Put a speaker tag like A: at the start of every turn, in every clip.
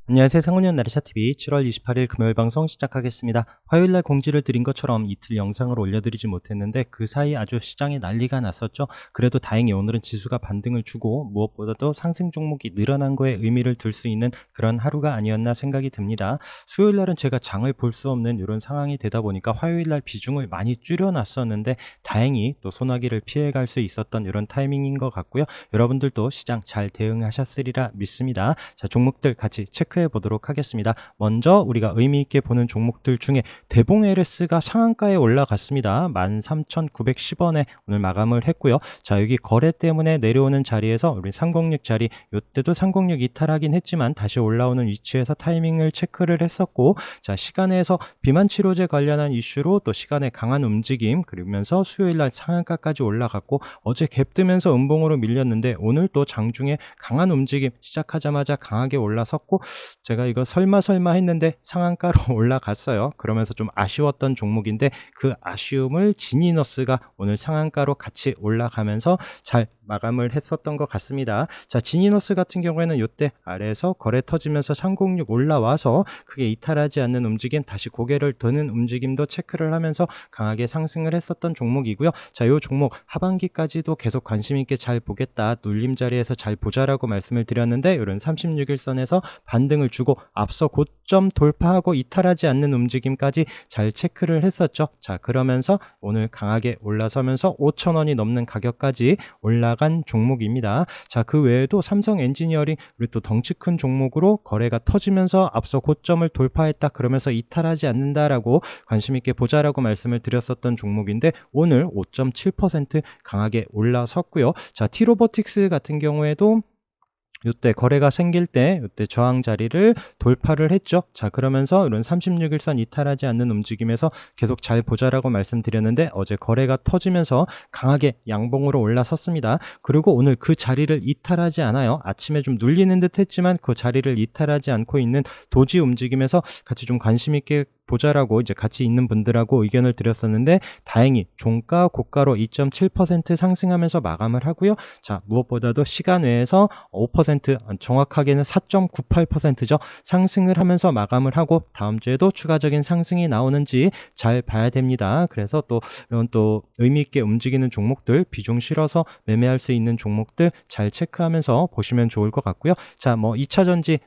A: 안녕하세요. 상훈형 나르샤TV 7월 28일 금요일 방송 시작하겠습니다. 화요일날 공지를 드린 것처럼 이틀 영상을 올려드리지 못했는데 그 사이 아주 시장에 난리가 났었죠. 그래도 다행히 오늘은 지수가 반등을 주고 무엇보다도 상승 종목이 늘어난 거에 의미를 둘 수 있는 그런 하루가 아니었나 생각이 듭니다. 수요일날은 제가 장을 볼 수 없는 이런 상황이 되다 보니까 화요일날 비중을 많이 줄여놨었는데 다행히 또 소나기를 피해갈 수 있었던 이런 타이밍인 것 같고요. 여러분들도 시장 잘 대응하셨으리라 믿습니다. 자, 종목들 같이 체크해 보도록 하겠습니다. 먼저 우리가 의미 있게 보는 종목들 중에 대봉 LS가 상한가에 올라갔습니다. 13,910원에 오늘 마감을 했고요. 자, 여기 거래 때문에 내려오는 자리에서 우리 상공육 자리, 이때도 상공육 이탈하긴 했지만 다시 올라오는 위치에서 타이밍을 체크를 했었고, 자, 시간에서 비만 치료제 관련한 이슈로 또 시간에 강한 움직임, 그러면서 수요일날 상한가까지 올라갔고, 어제 갭 뜨면서 음봉으로 밀렸는데 오늘 또 장중에 강한 움직임 시작하자마자 강하게 올라섰고, 제가 이거 설마 했는데 상한가로 올라갔어요. 그러면서 좀 아쉬웠던 종목인데 그 아쉬움을 지니너스가 오늘 상한가로 같이 올라가면서 잘 마감을 했었던 것 같습니다. 자, 지니너스 같은 경우에는 이때 아래에서 거래 터지면서 306 올라와서 크게 이탈하지 않는 움직임, 다시 고개를 드는 움직임도 체크를 하면서 강하게 상승을 했었던 종목이고요. 자, 이 종목 하반기까지도 계속 관심 있게 잘 보겠다, 눌림 자리에서 잘 보자라고 말씀을 드렸는데 이런 36일선에서 반등을 주고 앞서 고점 돌파하고 이탈하지 않는 움직임까지 잘 체크를 했었죠. 자, 그러면서 오늘 강하게 올라서면서 5,000원이 넘는 가격까지 올라간 종목입니다. 자, 그 외에도 삼성 엔지니어링, 우리 또 덩치 큰 종목으로 거래가 터지면서 앞서 고점을 돌파했다, 그러면서 이탈하지 않는다라고 관심 있게 보자라고 말씀을 드렸었던 종목인데 오늘 5.7% 강하게 올라섰고요. 자, 티로보틱스 같은 경우에도 이때 거래가 생길 때 이때 저항 자리를 돌파를 했죠. 자, 그러면서 이런 36일선 이탈하지 않는 움직임에서 계속 잘 보자라고 말씀드렸는데 어제 거래가 터지면서 강하게 양봉으로 올라섰습니다. 그리고 오늘 그 자리를 이탈하지 않아요. 아침에 좀 눌리는 듯 했지만 그 자리를 이탈하지 않고 있는 도지 움직임에서 같이 좀 관심 있게 보자라고 이제 같이 있는 분들하고 의견을 드렸었는데 다행히 종가 고가로 2.7% 상승하면서 마감을 하고요. 자, 무엇보다도 시간 외에서 5%, 정확하게는 4.98%죠. 상승을 하면서 마감을 하고 다음 주에도 추가적인 상승이 나오는지 잘 봐야 됩니다. 그래서 또 이런 또 의미 있게 움직이는 종목들, 비중 실어서 매매할 수 있는 종목들 잘 체크하면서 보시면 좋을 것 같고요. 자, 뭐 2차 전지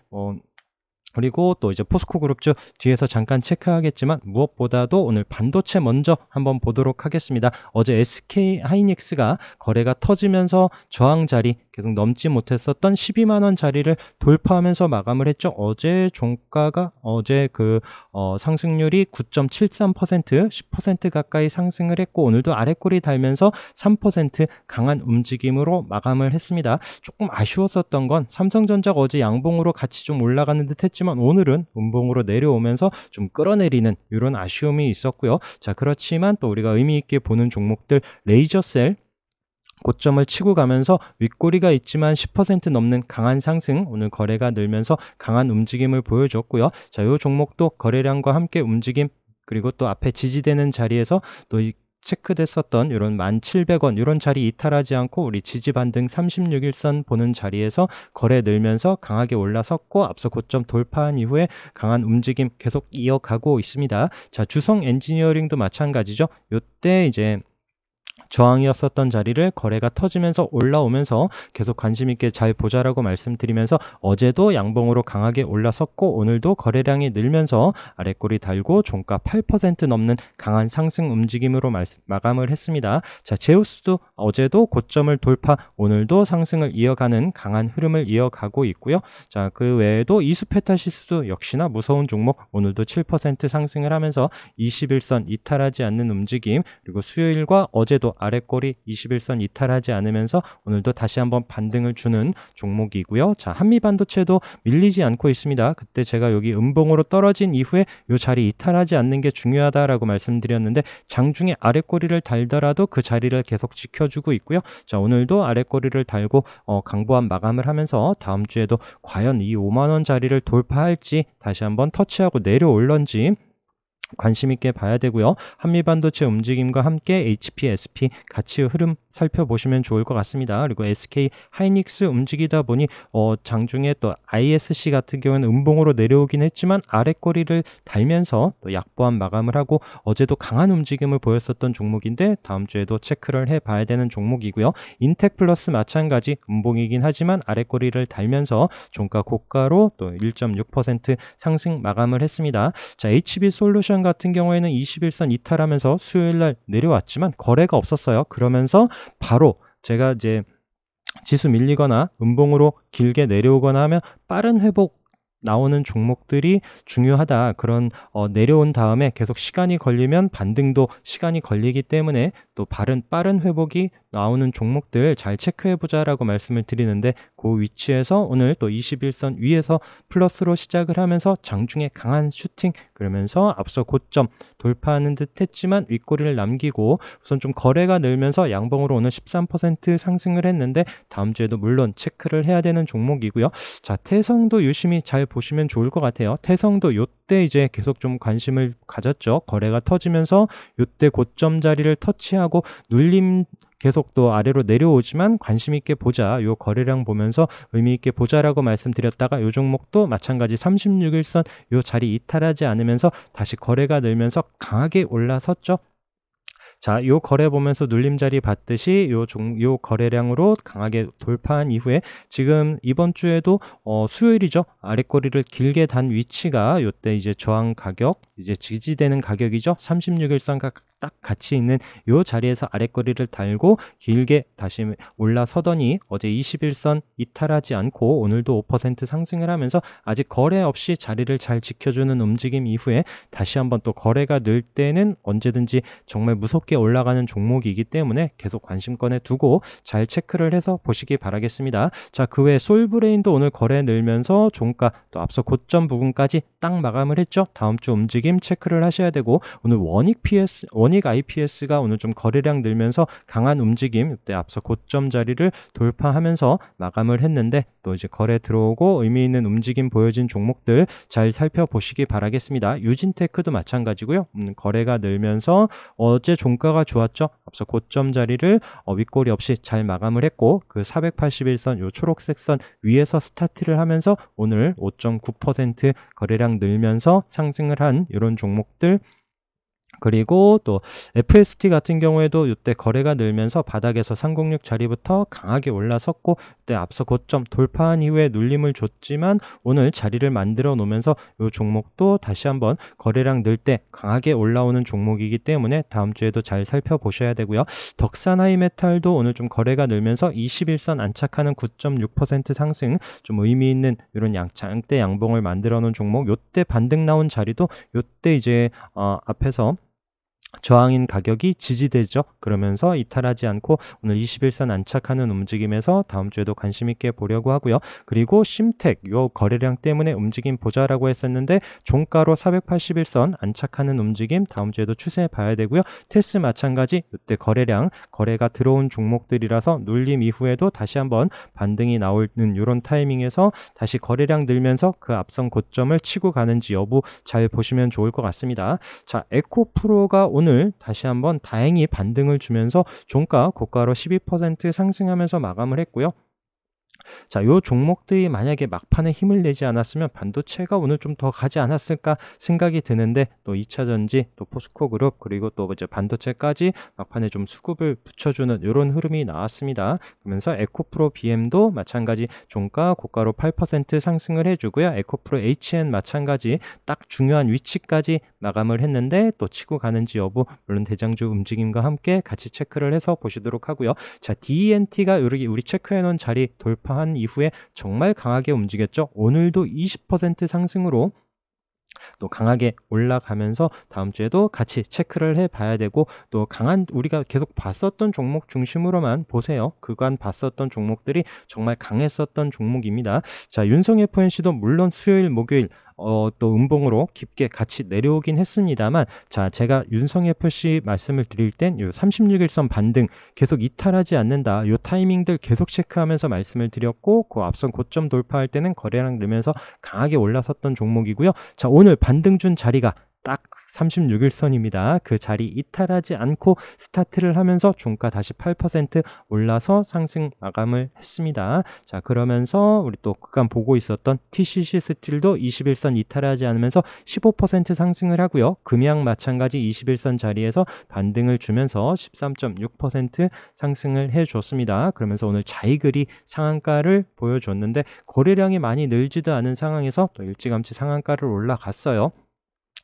A: 그리고 또 이제 포스코 그룹주 뒤에서 잠깐 체크하겠지만 무엇보다도 오늘 반도체 먼저 한번 보도록 하겠습니다. 어제 SK 하이닉스가 거래가 터지면서 저항 자리 계속 넘지 못했었던 12만원 자리를 돌파하면서 마감을 했죠. 어제 종가가 상승률이 9.73%, 10% 가까이 상승을 했고 오늘도 아래꼬리 달면서 3% 강한 움직임으로 마감을 했습니다. 조금 아쉬웠었던 건 삼성전자가 어제 양봉으로 같이 좀 올라가는 듯 했지만 오늘은 음봉으로 내려오면서 좀 끌어내리는 이런 아쉬움이 있었고요. 자, 그렇지만 또 우리가 의미 있게 보는 종목들, 레이저셀 고점을 치고 가면서 윗꼬리가 있지만 10% 넘는 강한 상승, 오늘 거래가 늘면서 강한 움직임을 보여줬고요. 자, 이 종목도 거래량과 함께 움직임, 그리고 또 앞에 지지되는 자리에서 또 체크됐었던 이런 1,700원 이런 자리 이탈하지 않고 우리 지지 반등 36일선 보는 자리에서 거래 늘면서 강하게 올라섰고 앞서 고점 돌파한 이후에 강한 움직임 계속 이어가고 있습니다. 자, 주성 엔지니어링도 마찬가지죠. 이때 이제 저항이었었던 자리를 거래가 터지면서 올라오면서 계속 관심 있게 잘 보자라고 말씀드리면서 어제도 양봉으로 강하게 올라섰고 오늘도 거래량이 늘면서 아래꼬리 달고 종가 8% 넘는 강한 상승 움직임으로 마감을 했습니다. 자, 제우스도 어제도 고점을 돌파, 오늘도 상승을 이어가는 강한 흐름을 이어가고 있고요. 자, 그 외에도 이수페타시스도 역시나 무서운 종목, 오늘도 7% 상승을 하면서 21선 이탈하지 않는 움직임, 그리고 수요일과 어제도 아래꼬리 21선 이탈하지 않으면서 오늘도 다시 한번 반등을 주는 종목이고요. 자, 한미반도체도 밀리지 않고 있습니다. 그때 제가 여기 음봉으로 떨어진 이후에 이 자리 이탈하지 않는 게 중요하다라고 말씀드렸는데 장중에 아래꼬리를 달더라도 그 자리를 계속 지켜주고 있고요. 자, 오늘도 아래꼬리를 달고 강보한 마감을 하면서 다음 주에도 과연 이 5만원 자리를 돌파할지, 다시 한번 터치하고 내려올런지 관심 있게 봐야 되고요. 한미반도체 움직임과 함께 HPSP 같이 흐름 살펴보시면 좋을 것 같습니다. 그리고 SK 하이닉스 움직이다 보니 장중에 또 ISC 같은 경우는 음봉으로 내려오긴 했지만 아랫꼬리를 달면서 또 약보합 마감을 하고 어제도 강한 움직임을 보였었던 종목인데 다음 주에도 체크를 해봐야 되는 종목이고요. 인텍플러스 마찬가지 음봉이긴 하지만 아랫꼬리를 달면서 종가 고가로 또 1.6% 상승 마감을 했습니다. 자, HB솔루션 같은 경우에는 21선 이탈하면서 수요일날 내려왔지만 거래가 없었어요. 그러면서 바로 제가 이제 지수 밀리거나 음봉으로 길게 내려오거나 하면 빠른 회복 나오는 종목들이 중요하다. 그런 내려온 다음에 계속 시간이 걸리면 반등도 시간이 걸리기 때문에 또 빠른 회복이 나오는 종목들 잘 체크해보자라고 말씀을 드리는데 그 위치에서 오늘 또 21선 위에서 플러스로 시작을 하면서 장중에 강한 슈팅 그러면서 앞서 고점 돌파하는 듯 했지만 윗꼬리를 남기고 우선 좀 거래가 늘면서 양봉으로 오늘 13% 상승을 했는데 다음 주에도 물론 체크를 해야 되는 종목이고요. 자, 태성도 유심히 잘 보시면 좋을 것 같아요. 태성도 요때 이제 계속 좀 관심을 가졌죠. 거래가 터지면서 요때 고점 자리를 터치하고 눌림 계속 또 아래로 내려오지만 관심 있게 보자. 요 거래량 보면서 의미 있게 보자라고 말씀드렸다가 요 종목도 마찬가지 36일선 요 자리 이탈하지 않으면서 다시 거래가 늘면서 강하게 올라섰죠. 자, 요 거래 보면서 눌림자리 받듯이 요 거래량으로 강하게 돌파한 이후에 지금 이번 주에도 수요일이죠. 아랫꼬리를 길게 단 위치가 요때 이제 저항 가격, 이제 지지되는 가격이죠. 36일선과 딱 같이 있는 요 자리에서 아랫꼬리를 달고 길게 다시 올라서더니 어제 21선 이탈하지 않고 오늘도 5% 상승을 하면서 아직 거래 없이 자리를 잘 지켜주는 움직임 이후에 다시 한번 또 거래가 늘 때는 언제든지 정말 무섭게 올라가는 종목이기 때문에 계속 관심권에 두고 잘 체크를 해서 보시기 바라겠습니다. 자, 그 외에 솔브레인도 오늘 거래 늘면서 종가 또 앞서 고점 부분까지 딱 마감을 했죠. 다음 주 움직임 체크를 하셔야 되고 오늘 원익 IPS가 오늘 좀 거래량 늘면서 강한 움직임 이때 앞서 고점 자리를 돌파하면서 마감을 했는데 또 이제 거래 들어오고 의미 있는 움직임 보여진 종목들 잘 살펴보시기 바라겠습니다. 유진테크도 마찬가지고요. 거래가 늘면서 어제 종가가 좋았죠. 앞서 고점 자리를 윗꼬리 없이 잘 마감을 했고 그 481선 요 초록색 선 위에서 스타트를 하면서 오늘 5.9% 거래량 늘면서 상승을 한 이런 종목들 그리고 또 FST 같은 경우에도 이때 거래가 늘면서 바닥에서 306 자리부터 강하게 올라섰고 이때 앞서 고점 돌파한 이후에 눌림을 줬지만 오늘 자리를 만들어 놓으면서 이 종목도 다시 한번 거래량 늘 때 강하게 올라오는 종목이기 때문에 다음 주에도 잘 살펴보셔야 되고요. 덕산하이메탈도 오늘 좀 거래가 늘면서 21선 안착하는 9.6% 상승 좀 의미 있는 이런 장대 양봉을 만들어 놓은 종목 요때 반등 나온 자리도 요때 이제 앞에서 저항인 가격이 지지되죠. 그러면서 이탈하지 않고 오늘 21선 안착하는 움직임에서 다음 주에도 관심 있게 보려고 하고요. 그리고 심텍 요 거래량 때문에 움직임 보자라고 했었는데 종가로 481선 안착하는 움직임 다음 주에도 추세 봐야 되고요. 테스 마찬가지 이때 거래가 들어온 종목들이라서 눌림 이후에도 다시 한번 반등이 나오는 이런 타이밍에서 다시 거래량 늘면서 그 앞선 고점을 치고 가는지 여부 잘 보시면 좋을 것 같습니다. 자, 에코프로가 오늘 다시 한번 다행히 반등을 주면서 종가 고가로 12% 상승하면서 마감을 했고요. 자, 요 종목들이 만약에 막판에 힘을 내지 않았으면 반도체가 오늘 좀 더 가지 않았을까 생각이 드는데 또 2차전지 또 포스코그룹 그리고 또 이제 반도체까지 막판에 좀 수급을 붙여주는 이런 흐름이 나왔습니다. 그러면서 에코프로 BM도 마찬가지 종가 고가로 8% 상승을 해주고요. 에코프로 HN 마찬가지 딱 중요한 위치까지 마감을 했는데 또 치고 가는지 여부 물론 대장주 움직임과 함께 같이 체크를 해서 보시도록 하고요. 자, DENT가 우리 체크해놓은 자리 돌파한 이후에 정말 강하게 움직였죠. 오늘도 20% 상승으로 또 강하게 올라가면서 다음 주에도 같이 체크를 해봐야 되고 또 강한 우리가 계속 봤었던 종목 중심으로만 보세요. 그간 봤었던 종목들이 정말 강했었던 종목입니다. 자, 윤성 FNC도 물론 수요일 목요일 또 음봉으로 깊게 같이 내려오긴 했습니다만 자, 제가 윤성 FC 말씀을 드릴 땐 요 36일선 반등 계속 이탈하지 않는다. 요 타이밍들 계속 체크하면서 말씀을 드렸고 그 앞선 고점 돌파할 때는 거래량 늘면서 강하게 올라섰던 종목이고요. 자, 오늘 반등 준 자리가 딱 36일선입니다. 그 자리 이탈하지 않고 스타트를 하면서 종가 다시 8% 올라서 상승 마감을 했습니다. 자, 그러면서 우리 또 그간 보고 있었던 TCC 스틸도 21선 이탈하지 않으면서 15% 상승을 하고요. 금양 마찬가지 21선 자리에서 반등을 주면서 13.6% 상승을 해줬습니다. 그러면서 오늘 자이글이 상한가를 보여줬는데 거래량이 많이 늘지도 않은 상황에서 또 일찌감치 상한가를 올라갔어요.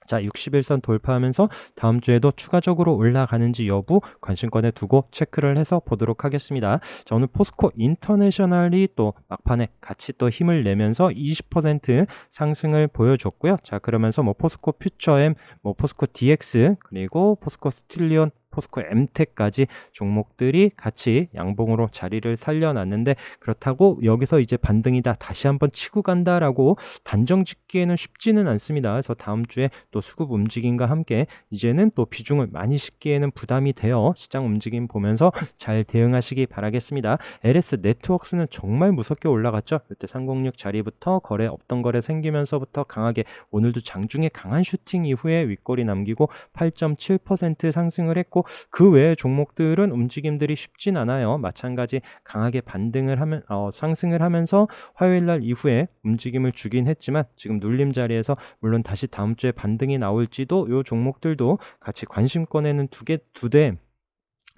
A: 자, 61선 돌파하면서 다음 주에도 추가적으로 올라가는지 여부 관심권에 두고 체크를 해서 보도록 하겠습니다. 자, 오늘 포스코 인터내셔널이 또 막판에 같이 또 힘을 내면서 20% 상승을 보여줬고요. 자, 그러면서 뭐 포스코 퓨처엠, 뭐 포스코 DX, 그리고 포스코 스틸리온, 포스코 엠텍까지 종목들이 같이 양봉으로 자리를 살려놨는데, 그렇다고 여기서 이제 반등이다, 다시 한번 치고 간다라고 단정 짓기에는 쉽지는 않습니다. 그래서 다음 주에 또 수급 움직임과 함께 이제는 또 비중을 많이 싣기에는 부담이 되어 시장 움직임 보면서 잘 대응하시기 바라겠습니다. LS 네트워크스는 정말 무섭게 올라갔죠. 이때 306 자리부터 거래 없던 거래 생기면서부터 강하게, 오늘도 장중에 강한 슈팅 이후에 윗꼬리 남기고 8.7% 상승을 했고, 그 외의 종목들은 움직임들이 쉽진 않아요. 마찬가지 강하게 반등을 하면 상승을 하면서 화요일날 이후에 움직임을 주긴 했지만, 지금 눌림 자리에서 물론 다시 다음 주에 반등이 나올지도 요 종목들도 같이 관심권에는 두 대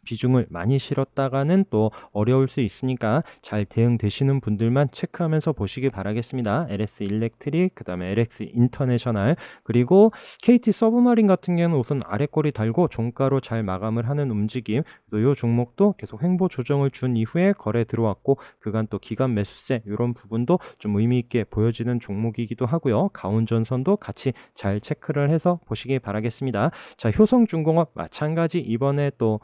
A: 비중을 많이 실었다가는 또 어려울 수 있으니까 잘 대응되시는 분들만 체크하면서 보시기 바라겠습니다. LS 일렉트릭, 그 다음에 LX 인터내셔널, 그리고 KT 서브마린 같은 경우는 우선 아래꼬리 달고 종가로 잘 마감을 하는 움직임, 또 이 종목도 계속 횡보 조정을 준 이후에 거래 들어왔고, 그간 또 기간 매수세 이런 부분도 좀 의미 있게 보여지는 종목이기도 하고요. 가운전선도 같이 잘 체크를 해서 보시기 바라겠습니다. 자, 효성중공업 마찬가지 이번에 또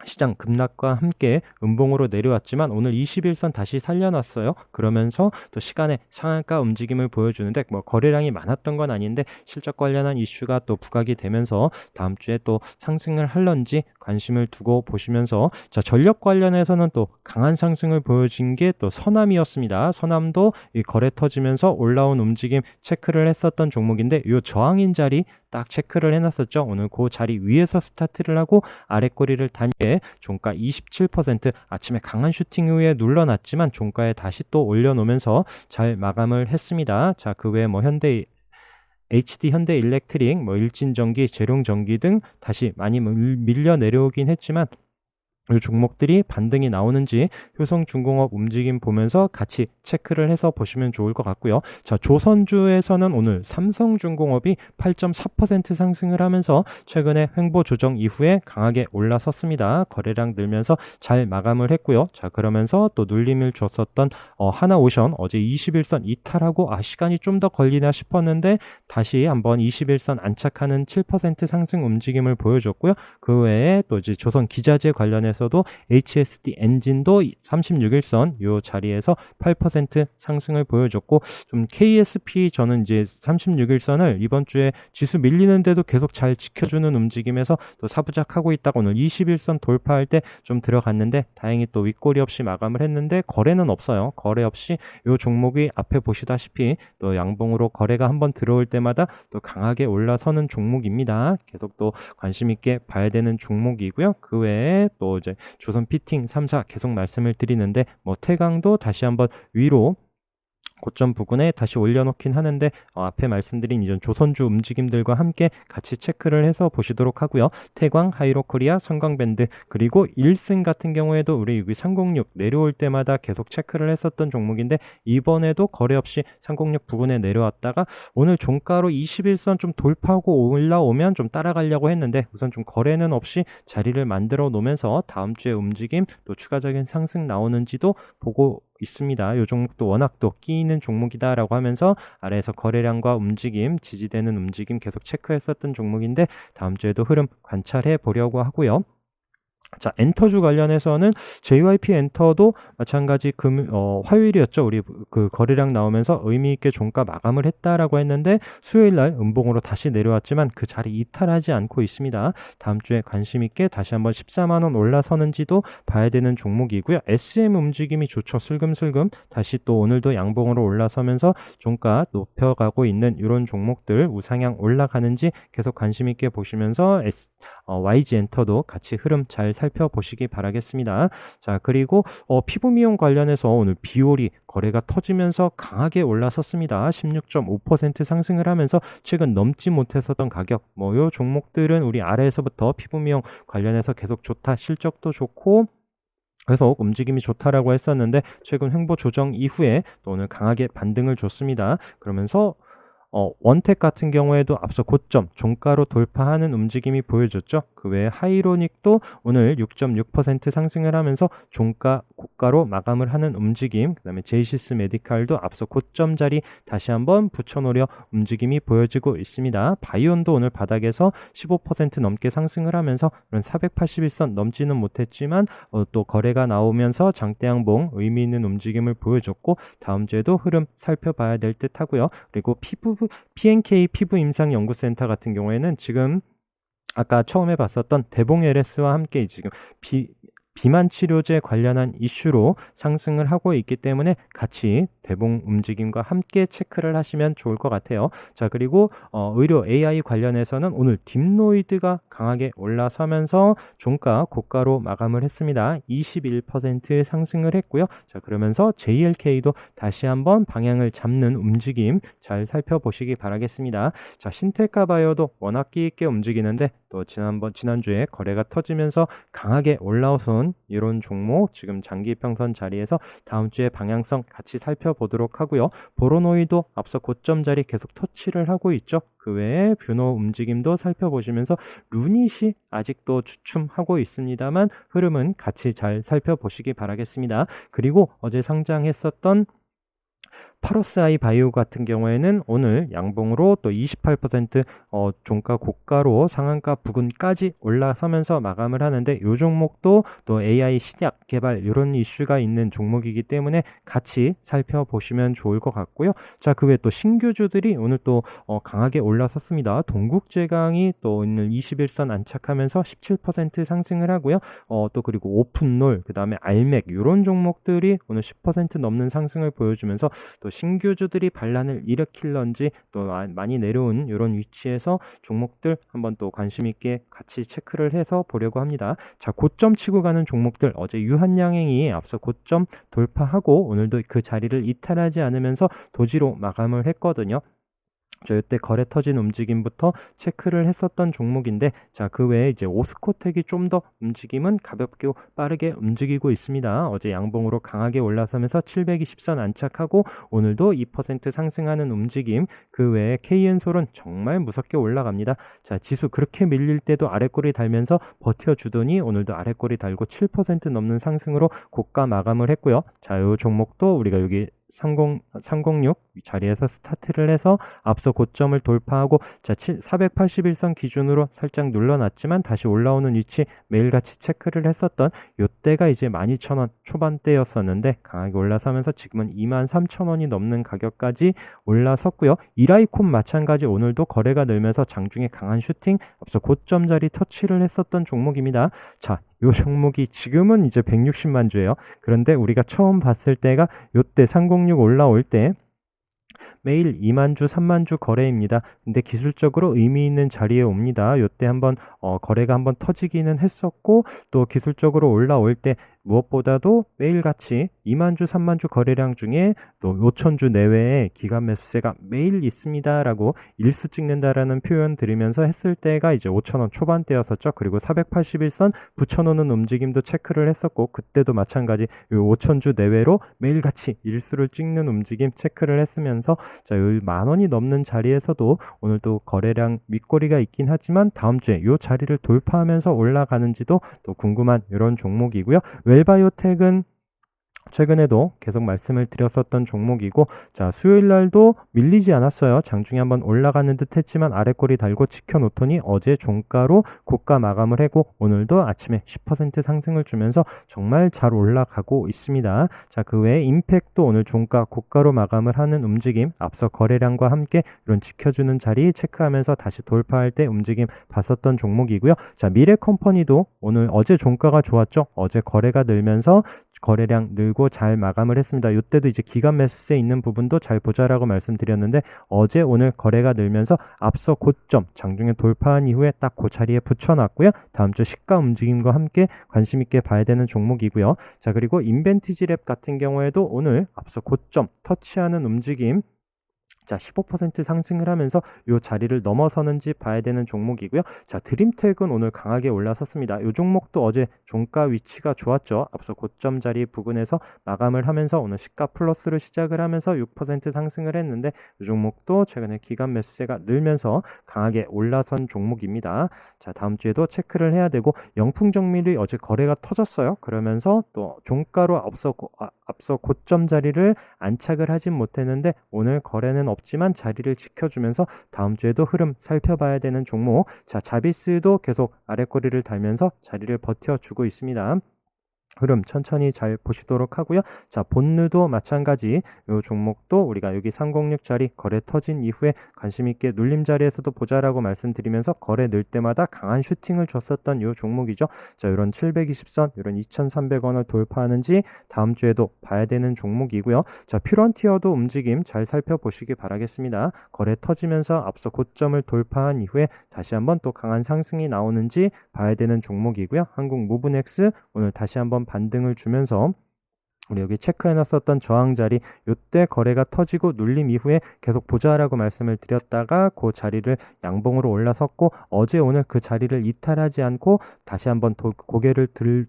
A: 시장 급락과 함께 음봉으로 내려왔지만 오늘 21선 다시 살려놨어요. 그러면서 또 시간에 상한가 움직임을 보여주는데, 뭐 거래량이 많았던 건 아닌데 실적 관련한 이슈가 또 부각이 되면서 다음 주에 또 상승을 할런지 관심을 두고 보시면서, 자, 전력 관련해서는 또 강한 상승을 보여준 게 또 서남이었습니다. 서남도 이 거래 터지면서 올라온 움직임 체크를 했었던 종목인데, 이 저항인 자리 딱 체크를 해놨었죠. 오늘 그 자리 위에서 스타트를 하고 아랫꼬리를 단계 종가 27%, 아침에 강한 슈팅 후에 눌러놨지만 종가에 다시 또 올려놓으면서 잘 마감을 했습니다. 자, 그 외에 뭐 HD 현대일렉트릭, 뭐 일진전기, 재룡전기 등 다시 많이 밀려 내려오긴 했지만 이 종목들이 반등이 나오는지 효성중공업 움직임 보면서 같이 체크를 해서 보시면 좋을 것 같고요. 자, 조선주에서는 오늘 삼성중공업이 8.4% 상승을 하면서 최근에 횡보 조정 이후에 강하게 올라섰습니다. 거래량 늘면서 잘 마감을 했고요. 자, 그러면서 또 눌림을 줬었던 하나오션 어제 21선 이탈하고 시간이 좀 더 걸리나 싶었는데 다시 한번 21선 안착하는 7% 상승 움직임을 보여줬고요. 그 외에 또 이제 조선 기자재 관련해서도 HSD 엔진도 36일선 요 자리에서 8% 상승을 보여줬고, 좀 KSP 저는 이제 36일선을 이번 주에 지수 밀리는데도 계속 잘 지켜주는 움직임에서 또 사부작하고 있다가 오늘 21선 돌파할 때 좀 들어갔는데 다행히 또 윗꼬리 없이 마감을 했는데 거래는 없어요. 거래 없이 요 종목이 앞에 보시다시피 또 양봉으로 거래가 한번 들어올 때마다 또 강하게 올라서는 종목입니다. 계속 또 관심 있게 봐야 되는 종목이고요. 그 외에 또 이제 조선 피팅 3사 계속 말씀을 드리는데, 뭐 태강도 다시 한번 위로 고점 부근에 다시 올려놓긴 하는데 앞에 말씀드린 이전 조선주 움직임들과 함께 같이 체크를 해서 보시도록 하고요. 태광, 하이로코리아, 성광밴드, 그리고 1승 같은 경우에도 우리 여기 306 내려올 때마다 계속 체크를 했었던 종목인데, 이번에도 거래 없이 306 부근에 내려왔다가 오늘 종가로 21선 좀 돌파하고 올라오면 좀 따라가려고 했는데 우선 좀 거래는 없이 자리를 만들어 놓으면서 다음 주에 움직임 또 추가적인 상승 나오는지도 보고 있습니다. 이 종목도 워낙 또 끼이는 종목이다라고 하면서 아래에서 거래량과 움직임, 지지되는 움직임 계속 체크했었던 종목인데 다음 주에도 흐름 관찰해 보려고 하고요. 자, 엔터주 관련해서는 JYP 엔터도 마찬가지 화요일이었죠. 우리 그 거래량 나오면서 의미 있게 종가 마감을 했다라고 했는데 수요일 날 음봉으로 다시 내려왔지만 그 자리 이탈하지 않고 있습니다. 다음 주에 관심 있게 다시 한번 14만 원 올라서는지도 봐야 되는 종목이고요. SM 움직임이 좋죠. 슬금슬금 다시 또 오늘도 양봉으로 올라서면서 종가 높여가고 있는 이런 종목들 우상향 올라가는지 계속 관심 있게 보시면서 YG 엔터도 같이 흐름 잘 살펴보시기 바라겠습니다. 자, 그리고 피부 미용 관련해서 오늘 비올이 거래가 터지면서 강하게 올라섰습니다. 16.5% 상승을 하면서 최근 넘지 못했었던 가격, 요 종목들은 우리 아래에서부터 피부 미용 관련해서 계속 좋다, 실적도 좋고 계속 움직임이 좋다라고 했었는데 최근 횡보 조정 이후에 또 오늘 강하게 반등을 줬습니다. 그러면서 원택 같은 경우에도 앞서 고점 종가로 돌파하는 움직임이 보여졌죠. 그 외에 하이로닉도 오늘 6.6% 상승을 하면서 종가 고가로 마감을 하는 움직임, 그 다음에 제이시스 메디칼도 앞서 고점 자리 다시 한번 붙여놓으려 움직임이 보여지고 있습니다. 바이온도 오늘 바닥에서 15% 넘게 상승을 하면서 481선 넘지는 못했지만 또 거래가 나오면서 장대양봉 의미 있는 움직임을 보여줬고 다음 주에도 흐름 살펴봐야 될 듯 하고요. 그리고 PNK 피부임상연구센터 같은 경우에는 지금 아까 처음에 봤었던 대봉 LS와 함께 지금 비만 치료제 관련한 이슈로 상승을 하고 있기 때문에 같이 대봉 움직임과 함께 체크를 하시면 좋을 것 같아요. 자, 그리고 의료 AI 관련해서는 오늘 딥노이드가 강하게 올라서면서 종가 고가로 마감을 했습니다. 21% 상승을 했고요. 자, 그러면서 JLK도 다시 한번 방향을 잡는 움직임 잘 살펴보시기 바라겠습니다. 자, 신테카바이오도 워낙 끼 있게 움직이는데 또 지난주에 거래가 터지면서 강하게 올라오선 이런 종목 지금 장기 평선 자리에서 다음 주에 방향성 같이 살펴보도록 하고요. 보로노이도 앞서 고점 자리 계속 터치를 하고 있죠. 그 외에 뷰노 움직임도 살펴보시면서 루닛이 아직도 주춤하고 있습니다만 흐름은 같이 잘 살펴보시기 바라겠습니다. 그리고 어제 상장했었던 파로스아이 바이오 같은 경우에는 오늘 양봉으로 또 28% 종가 고가로 상한가 부근까지 올라서면서 마감을 하는데 이 종목도 또 AI 신약 개발 이런 이슈가 있는 종목이기 때문에 같이 살펴보시면 좋을 것 같고요. 자, 그 외에 또 신규주들이 오늘 또 강하게 올라섰습니다. 동국제강이 또 오늘 21선 안착하면서 17% 상승을 하고요. 또 그리고 오픈롤, 그 다음에 알맥 이런 종목들이 오늘 10% 넘는 상승을 보여주면서 또 신규주들이 반란을 일으킬런지 또 많이 내려온 이런 위치에서 종목들 한번 또 관심 있게 같이 체크를 해서 보려고 합니다. 자, 고점 치고 가는 종목들 어제 유한양행이 앞서 고점 돌파하고 오늘도 그 자리를 이탈하지 않으면서 도지로 마감을 했거든요. 저 이때 거래 터진 움직임부터 체크를 했었던 종목인데 자, 그 외에 이제 오스코텍이 좀 더 움직임은 가볍게 빠르게 움직이고 있습니다. 어제 양봉으로 강하게 올라서면서 720선 안착하고 오늘도 2% 상승하는 움직임. 그 외에 KN솔은 정말 무섭게 올라갑니다. 자, 지수 그렇게 밀릴 때도 아래꼬리 달면서 버텨주더니 오늘도 아래꼬리 달고 7% 넘는 상승으로 고가 마감을 했고요. 자, 이 종목도 우리가 여기 306 자리에서 스타트를 해서 앞서 고점을 돌파하고 자, 481선 기준으로 살짝 눌러놨지만 다시 올라오는 위치 매일같이 체크를 했었던 요때가 이제 12,000원 초반대였었는데 강하게 올라서면서 지금은 23,000원이 넘는 가격까지 올라섰고요. 이라이콘 마찬가지 오늘도 거래가 늘면서 장중에 강한 슈팅 앞서 고점 자리 터치를 했었던 종목입니다. 자, 요 종목이 지금은 이제 160만 주예요. 그런데 우리가 처음 봤을 때가 요때 306 올라올 때 매일 2만 주, 3만 주 거래입니다. 근데 기술적으로 의미 있는 자리에 옵니다. 요때 한번 거래가 한번 터지기는 했었고 또 기술적으로 올라올 때 무엇보다도 매일같이 2만 주, 3만 주 거래량 중에 또 5천 주 내외의 기간 매수세가 매일 있습니다라고 일수 찍는다라는 표현 드리면서 했을 때가 이제 5,000원 초반대였었죠. 그리고 481선 붙여놓는 움직임도 체크를 했었고 그때도 마찬가지 5천 주 내외로 매일같이 일수를 찍는 움직임 체크를 했으면서 자, 이 10,000원이 넘는 자리에서도 오늘 또 거래량 윗꼬리가 있긴 하지만 다음 주에 이 자리를 돌파하면서 올라가는지도 또 궁금한 이런 종목이고요. 웰바이오텍은 최근에도 계속 말씀을 드렸었던 종목이고, 자, 수요일 날도 밀리지 않았어요. 장중에 한번 올라가는 듯 했지만 아래 꼬리 달고 지켜놓더니 어제 종가로 고가 마감을 하고 오늘도 아침에 10% 상승을 주면서 정말 잘 올라가고 있습니다. 자, 그 외에 임팩도 오늘 종가 고가로 마감을 하는 움직임, 앞서 거래량과 함께 이런 지켜주는 자리 체크하면서 다시 돌파할 때 움직임 봤었던 종목이고요. 자, 미래컴퍼니도 오늘 어제 종가가 좋았죠. 어제 거래가 늘면서 거래량 늘고 잘 마감을 했습니다. 이때도 이제 기간 매수세 있는 부분도 잘 보자라고 말씀드렸는데, 어제 오늘 거래가 늘면서 앞서 고점 장중에 돌파한 이후에 딱 그 자리에 붙여놨고요. 다음 주 시가 움직임과 함께 관심 있게 봐야 되는 종목이고요. 자, 그리고 인벤티지랩 같은 경우에도 오늘 앞서 고점 터치하는 움직임, 자, 15% 상승을 하면서 이 자리를 넘어서는지 봐야 되는 종목이고요. 자, 드림텍은 오늘 강하게 올라섰습니다. 이 종목도 어제 종가 위치가 좋았죠. 앞서 고점 자리 부근에서 마감을 하면서 오늘 시가 플러스로 시작을 하면서 6% 상승을 했는데, 이 종목도 최근에 기간 매수세가 늘면서 강하게 올라선 종목입니다. 자, 다음 주에도 체크를 해야 되고, 영풍정밀이 어제 거래가 터졌어요. 그러면서 또 종가로 앞서 고점 자리를 안착을 하진 못했는데, 오늘 거래는 없지만 자리를 지켜주면서 다음 주에도 흐름 살펴봐야 되는 종목. 자, 자비스도 계속 아래꼬리를 달면서 자리를 버텨주고 있습니다. 흐름 천천히 잘 보시도록 하고요. 자, 본느도 마찬가지 이 종목도 우리가 여기 306자리 거래 터진 이후에 관심 있게 눌림 자리에서도 보자라고 말씀드리면서 거래 늘 때마다 강한 슈팅을 줬었던 이 종목이죠. 자, 이런 720선, 이런 2,300원을 돌파하는지 다음 주에도 봐야 되는 종목이고요. 자, 퓨런티어도 움직임 잘 살펴보시기 바라겠습니다. 거래 터지면서 앞서 고점을 돌파한 이후에 다시 한번 또 강한 상승이 나오는지 봐야 되는 종목이고요. 한국무브넥스 오늘 다시 한번 반등을 주면서 우리 여기 체크해놨었던 저항 자리, 요때 거래가 터지고 눌림 이후에 계속 보자라고 말씀을 드렸다가 그 자리를 양봉으로 올라섰고, 어제 오늘 그 자리를 이탈하지 않고 다시 한번 고개를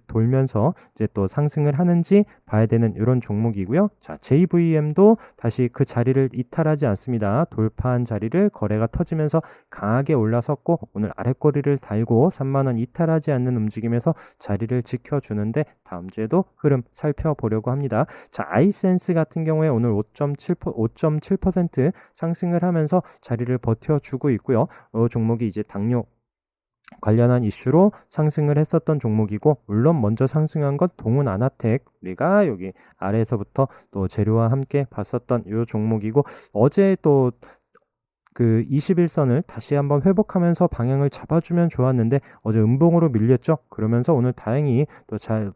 A: 돌면서 이제 또 상승을 하는지 봐야 되는 이런 종목이고요. 자, JVM도 다시 그 자리를 이탈하지 않습니다. 돌파한 자리를 거래가 터지면서 강하게 올라섰고, 오늘 아랫꼬리를 달고 3만원 이탈하지 않는 움직임에서 자리를 지켜주는데, 다음 주에도 흐름 살펴보려고 합니다. 자, 아이센스 같은 경우에 오늘 5.7% 상승을 하면서 자리를 버텨주고 있고요. 종목이 이제 당뇨 관련한 이슈로 상승을 했었던 종목이고, 물론 먼저 상승한 건 동훈 아나텍, 우리가 여기 아래에서부터 또 재료와 함께 봤었던 이 종목이고, 어제 또 그 21선을 다시 한번 회복하면서 방향을 잡아주면 좋았는데 어제 음봉으로 밀렸죠. 그러면서 오늘 다행히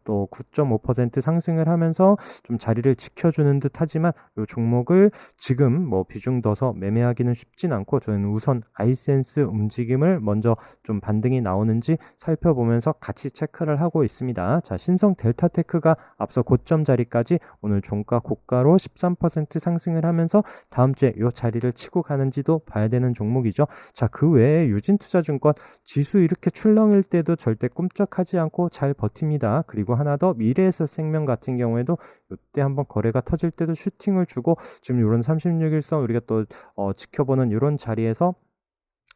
A: 또 9.5% 상승을 하면서 좀 자리를 지켜주는 듯 하지만 이 종목을 지금 뭐 비중 둬서 매매하기는 쉽진 않고, 저는 우선 아이센스 움직임을 먼저 좀 반등이 나오는지 살펴보면서 같이 체크를 하고 있습니다. 자, 신성 델타테크가 앞서 고점 자리까지 오늘 종가 고가로 13% 상승을 하면서 다음 주에 이 자리를 치고 가는지도 봐야 되는 종목이죠. 자, 그 외에 유진투자증권 지수 이렇게 출렁일 때도 절대 꿈쩍하지 않고 잘 버팁니다. 그리고 하나 더, 미래에셋생명 같은 경우에도 이때 한번 거래가 터질 때도 슈팅을 주고, 지금 이런 36일선 우리가 또 지켜보는 이런 자리에서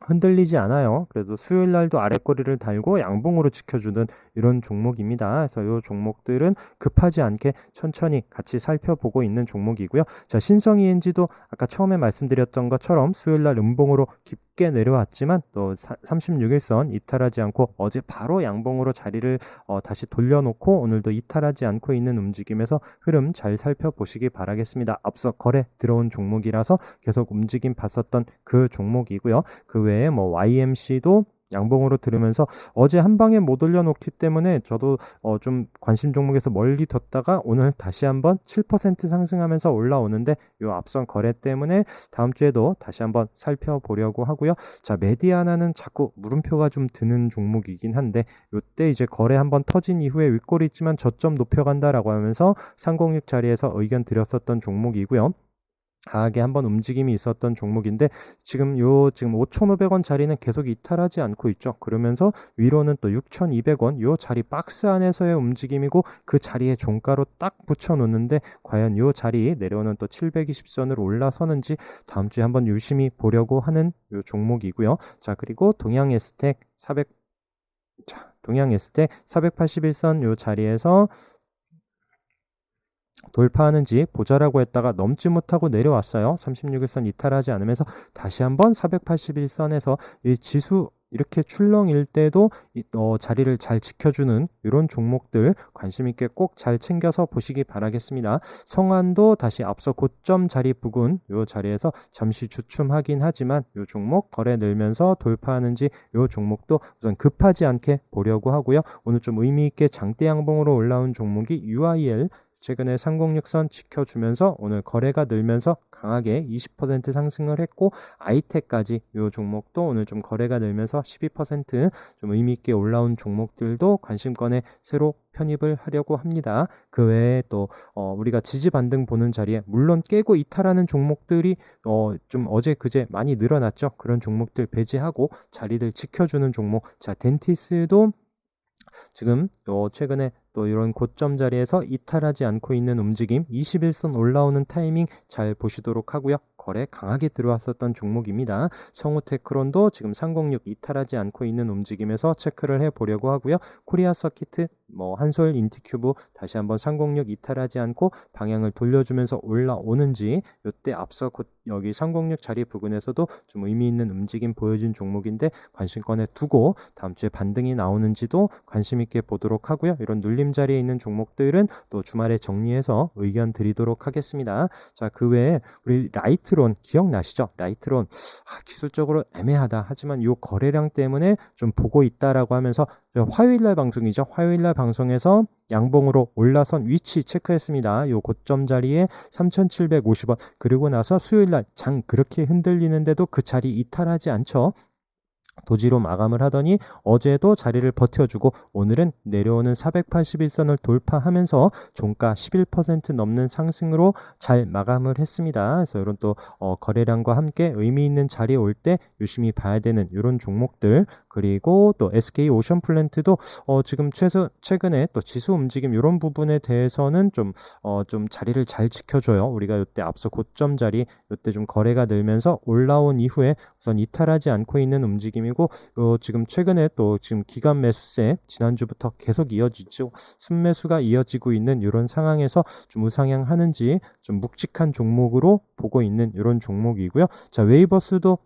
A: 흔들리지 않아요. 그래도 수요일 날도 아랫꼬리를 달고 양봉으로 지켜주는 이런 종목입니다. 그래서 이 종목들은 급하지 않게 천천히 같이 살펴보고 있는 종목이고요. 자, 신성ENG도 아까 처음에 말씀드렸던 것처럼 수요일 날 음봉으로 깊게 내려왔지만 또 36일선 이탈하지 않고 어제 바로 양봉으로 자리를 다시 돌려놓고 오늘도 이탈하지 않고 있는 움직임에서 흐름 잘 살펴보시기 바라겠습니다. 앞서 거래 들어온 종목이라서 계속 움직임 봤었던 그 종목이고요. 그 외에 뭐 YMC도 양봉으로 들으면서 어제 한 방에 못 올려놓기 때문에 저도 좀 관심 종목에서 멀리 뒀다가 오늘 다시 한번 7% 상승하면서 올라오는데, 이 앞선 거래 때문에 다음 주에도 다시 한번 살펴보려고 하고요. 자, 메디아나는 자꾸 물음표가 좀 드는 종목이긴 한데, 이때 이제 거래 한번 터진 이후에 윗골이 있지만 저점 높여간다라고 하면서 306 자리에서 의견 드렸었던 종목이고요. 강하게 한번 움직임이 있었던 종목인데, 지금 5,500원 자리는 계속 이탈하지 않고 있죠. 그러면서 위로는 또 6,200원 요 자리 박스 안에서의 움직임이고, 그 자리에 종가로 딱 붙여 놓는데 과연 요 자리 내려오는 또 720선으로 올라서는지 다음 주에 한번 유심히 보려고 하는 요 종목이고요. 자, 그리고 동양에스텍 481선 요 자리에서 돌파하는지 보자라고 했다가 넘지 못하고 내려왔어요. 36일선 이탈하지 않으면서 다시 한번 481선에서 이 지수 이렇게 출렁일 때도 자리를 잘 지켜주는 이런 종목들 관심 있게 꼭 잘 챙겨서 보시기 바라겠습니다. 성안도 다시 앞서 고점 자리 부근 이 자리에서 잠시 주춤하긴 하지만 이 종목 거래 늘면서 돌파하는지 이 종목도 우선 급하지 않게 보려고 하고요. 오늘 좀 의미 있게 장대 양봉으로 올라온 종목이 UIL 최근에 306선 지켜주면서 오늘 거래가 늘면서 강하게 20% 상승을 했고 아이텍까지 이 종목도 오늘 좀 거래가 늘면서 12%좀 의미 있게 올라온 종목들도 관심권에 새로 편입을 하려고 합니다. 그 외에 또 우리가 지지 반등 보는 자리에 물론 깨고 이탈하는 종목들이 좀 어제 그제 많이 늘어났죠. 그런 종목들 배제하고 자리를 지켜주는 종목. 자, 덴티스도 지금 최근에 또 이런 고점 자리에서 이탈하지 않고 있는 움직임 21선 올라오는 타이밍 잘 보시도록 하고요. 거래 강하게 들어왔었던 종목입니다. 성우테크론도 지금 306 이탈하지 않고 있는 움직임에서 체크를 해보려고 하고요. 코리아 서키트 한솔 인티큐브 다시 한번 306 이탈하지 않고 방향을 돌려주면서 올라오는지 이때 앞서 여기 306 자리 부근에서도 좀 의미 있는 움직임 보여준 종목인데 관심권에 두고 다음 주에 반등이 나오는지도 관심 있게 보도록 하고요. 이런 눌림 자리에 있는 종목들은 또 주말에 정리해서 의견 드리도록 하겠습니다. 자, 그 외에 우리 라이트론 기억나시죠? 라이트론 기술적으로 애매하다 하지만 이 거래량 때문에 좀 보고 있다라고 하면서 화요일날 방송이죠. 화요일날 방송에서 양봉으로 올라선 위치 체크했습니다. 요 고점 자리에 3,750원 그리고 나서 수요일날 장 그렇게 흔들리는데도 그 자리 이탈하지 않죠. 도지로 마감을 하더니 어제도 자리를 버텨주고 오늘은 내려오는 481선을 돌파하면서 종가 11% 넘는 상승으로 잘 마감을 했습니다. 그래서 이런 또 거래량과 함께 의미 있는 자리에 올 때 유심히 봐야 되는 이런 종목들 그리고 또 SK 오션플랜트도 지금 최근에 또 지수 움직임 이런 부분에 대해서는 좀 자리를 잘 지켜줘요. 우리가 이때 앞서 고점 자리 이때 좀 거래가 늘면서 올라온 이후에 우선 이탈하지 않고 있는 움직임이고 지금 최근에 또 지금 기간 매수세 지난주부터 계속 이어지죠. 순매수가 이어지고 있는 이런 상황에서 좀 우상향하는지 좀 묵직한 종목으로 보고 있는 이런 종목이고요. 자, 웨이버스도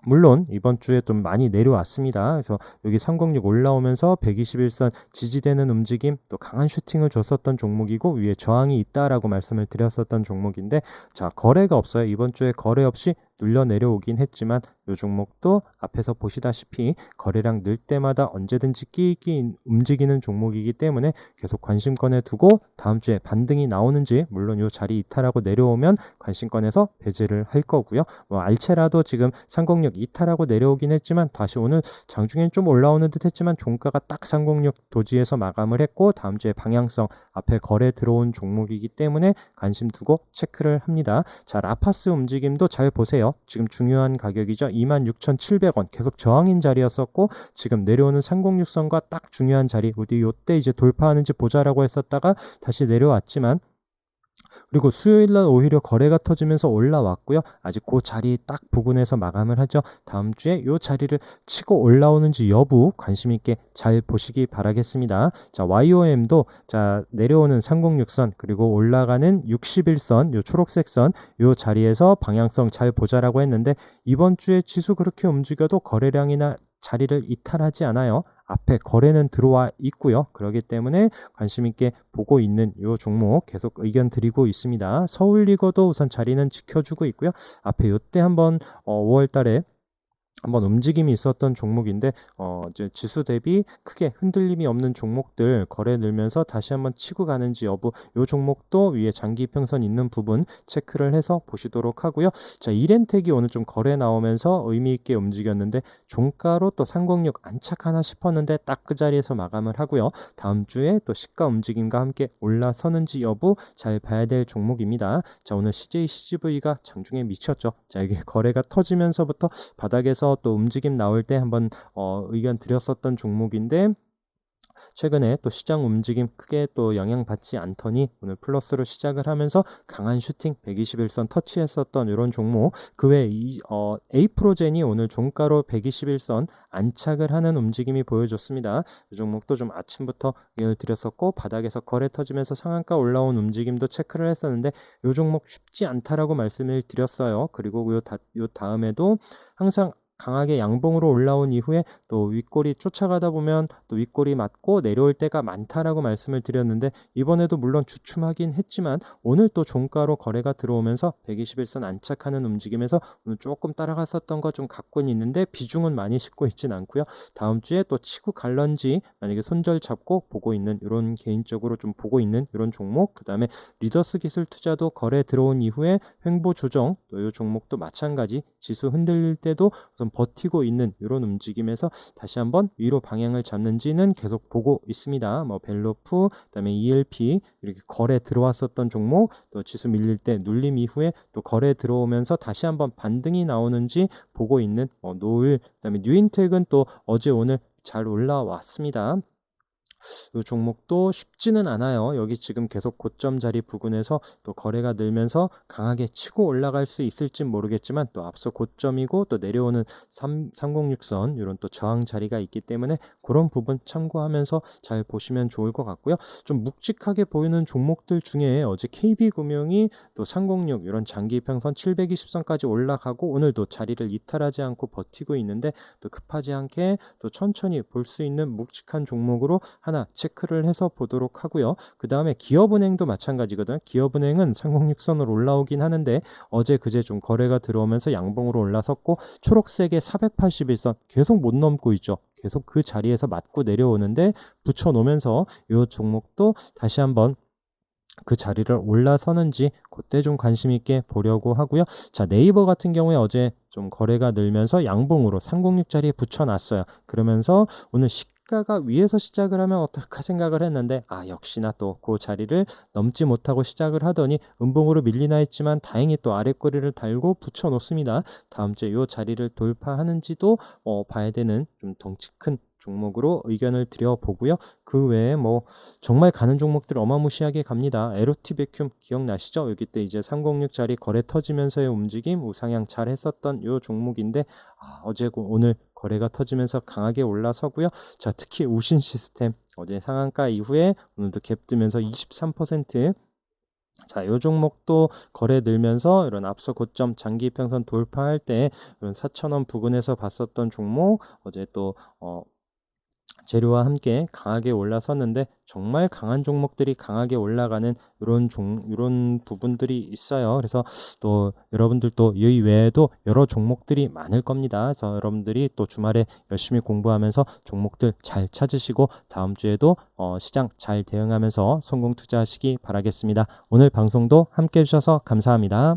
A: 물론 이번 주에 좀 많이 내려왔습니다. 그래서 여기 306 올라오면서 121선 지지되는 움직임 또 강한 슈팅을 줬었던 종목이고 위에 저항이 있다라고 말씀을 드렸었던 종목인데 자, 거래가 없어요. 이번 주에 거래 없이 눌려 내려오긴 했지만 이 종목도 앞에서 보시다시피 거래량 늘 때마다 언제든지 끼익끼 움직이는 종목이기 때문에 계속 관심권에 두고 다음 주에 반등이 나오는지 물론 이 자리 이탈하고 내려오면 관심권에서 배제를 할 거고요. 알체라도 지금 306 이탈하고 내려오긴 했지만 다시 오늘 장중엔 좀 올라오는 듯 했지만 종가가 딱 306 도지에서 마감을 했고 다음 주에 방향성 앞에 거래 들어온 종목이기 때문에 관심 두고 체크를 합니다. 자, 라파스 움직임도 잘 보세요. 지금 중요한 가격이죠. 26,700원 계속 저항인 자리였었고 지금 내려오는 306선과 딱 중요한 자리 우리 요때 이제 돌파하는지 보자라고 했었다가 다시 내려왔지만 그리고 수요일날 오히려 거래가 터지면서 올라왔고요. 아직 그 자리 딱 부근에서 마감을 하죠. 다음 주에 이 자리를 치고 올라오는지 여부 관심 있게 잘 보시기 바라겠습니다. 자, YOM도 자 내려오는 306선 그리고 올라가는 61선 요 초록색 선 요 자리에서 방향성 잘 보자라고 했는데 이번 주에 지수 그렇게 움직여도 거래량이나 자리를 이탈하지 않아요. 앞에 거래는 들어와 있고요. 그렇기 때문에 관심 있게 보고 있는 이 종목 계속 의견 드리고 있습니다. 서울리거도 우선 자리는 지켜주고 있고요. 앞에 요때 한번 5월 달에 한번 움직임이 있었던 종목인데 이제 지수 대비 크게 흔들림이 없는 종목들 거래 늘면서 다시 한번 치고 가는지 여부 이 종목도 위에 장기 평선 있는 부분 체크를 해서 보시도록 하고요. 자, 이렌텍이 오늘 좀 거래 나오면서 의미 있게 움직였는데 종가로 또 306 안착하나 싶었는데 딱 그 자리에서 마감을 하고요. 다음 주에 또 시가 움직임과 함께 올라서는지 여부 잘 봐야 될 종목입니다. 자, 오늘 CJ CGV가 장중에 미쳤죠. 자, 이게 거래가 터지면서부터 바닥에서 또 움직임 나올 때 한번 의견 드렸었던 종목인데 최근에 또 시장 움직임 크게 또 영향받지 않더니 오늘 플러스로 시작을 하면서 강한 슈팅 121선 터치했었던 이런 종목, 그 외에 에이프로젠이 오늘 종가로 121선 안착을 하는 움직임이 보여줬습니다. 이 종목도 좀 아침부터 얘기를 드렸었고 바닥에서 거래 터지면서 상한가 올라온 움직임도 체크를 했었는데 이 종목 쉽지 않다라고 말씀을 드렸어요. 그리고 요 다음에도 항상 강하게 양봉으로 올라온 이후에 또 윗꼬리 쫓아가다 보면 또 윗꼬리 맞고 내려올 때가 많다라고 말씀을 드렸는데 이번에도 물론 주춤하긴 했지만 오늘 또 종가로 거래가 들어오면서 121선 안착하는 움직임에서 오늘 조금 따라갔었던 거 좀 갖고는 있는데 비중은 많이 싣고 있진 않고요. 다음 주에 또 치고 갈런지 만약에 손절 잡고 보고 있는 이런, 개인적으로 좀 보고 있는 이런 종목, 그 다음에 리더스 기술 투자도 거래 들어온 이후에 횡보 조정, 또 이 종목도 마찬가지 지수 흔들릴 때도 우선 버티고 있는 이런 움직임에서 다시 한번 위로 방향을 잡는지는 계속 보고 있습니다. 뭐 벨로프, 그다음에 ELP 이렇게 거래 들어왔었던 종목, 또 지수 밀릴 때 눌림 이후에 또 거래 들어오면서 다시 한번 반등이 나오는지 보고 있는 노을, 그다음에 뉴인텍은 또 어제 오늘 잘 올라왔습니다. 이 종목도 쉽지는 않아요. 여기 지금 계속 고점 자리 부근에서 또 거래가 늘면서 강하게 치고 올라갈 수 있을진 모르겠지만 또 앞서 고점이고 또 내려오는 306선 이런 또 저항 자리가 있기 때문에 그런 부분 참고하면서 잘 보시면 좋을 것 같고요. 좀 묵직하게 보이는 종목들 중에 어제 KB금융이 또 306 이런 장기 평선 720선까지 올라가고 오늘도 자리를 이탈하지 않고 버티고 있는데 또 급하지 않게 또 천천히 볼 수 있는 묵직한 종목으로 하나 체크를 해서 보도록 하고요. 그 다음에 기업은행도 마찬가지거든요. 기업은행은 306선으로 올라오긴 하는데 어제 그제 좀 거래가 들어오면서 양봉으로 올라섰고 초록색의 481선 계속 못 넘고 있죠. 계속 그 자리에서 맞고 내려오는데 붙여놓으면서 이 종목도 다시 한번 그 자리를 올라서는지 그때 좀 관심 있게 보려고 하고요. 자, 네이버 같은 경우에 어제 좀 거래가 늘면서 양봉으로 306 자리에 붙여놨어요. 그러면서 오늘 시가가 위에서 시작을 하면 어떨까 생각을 했는데 역시나 또 그 자리를 넘지 못하고 시작을 하더니 음봉으로 밀리나 했지만 다행히 또 아랫꼬리를 달고 붙여놓습니다. 다음 주에 이 자리를 돌파하는지도 봐야 되는 좀 덩치 큰 종목으로 의견을 드려보고요. 그 외에 뭐 정말 가는 종목들 어마무시하게 갑니다. LOT 베큐um 기억나시죠? 여기 때 이제 306짜리 거래 터지면서의 움직임 우상향 잘 했었던 이 종목인데 어제 오늘 거래가 터지면서 강하게 올라서고요. 자, 특히 우신 시스템 어제 상한가 이후에 오늘도 갭 뜨면서 23%. 자, 요 종목도 거래 늘면서 이런 앞서 고점 장기 평선 돌파할 때 이런 4,000원 부근에서 봤었던 종목 어제 또 재료와 함께 강하게 올라섰는데 정말 강한 종목들이 강하게 올라가는 이런 부분들이 있어요. 그래서 또 여러분들도 이 외에도 여러 종목들이 많을 겁니다. 그래서 여러분들이 또 주말에 열심히 공부하면서 종목들 잘 찾으시고 다음 주에도 시장 잘 대응하면서 성공 투자하시기 바라겠습니다. 오늘 방송도 함께 해주셔서 감사합니다.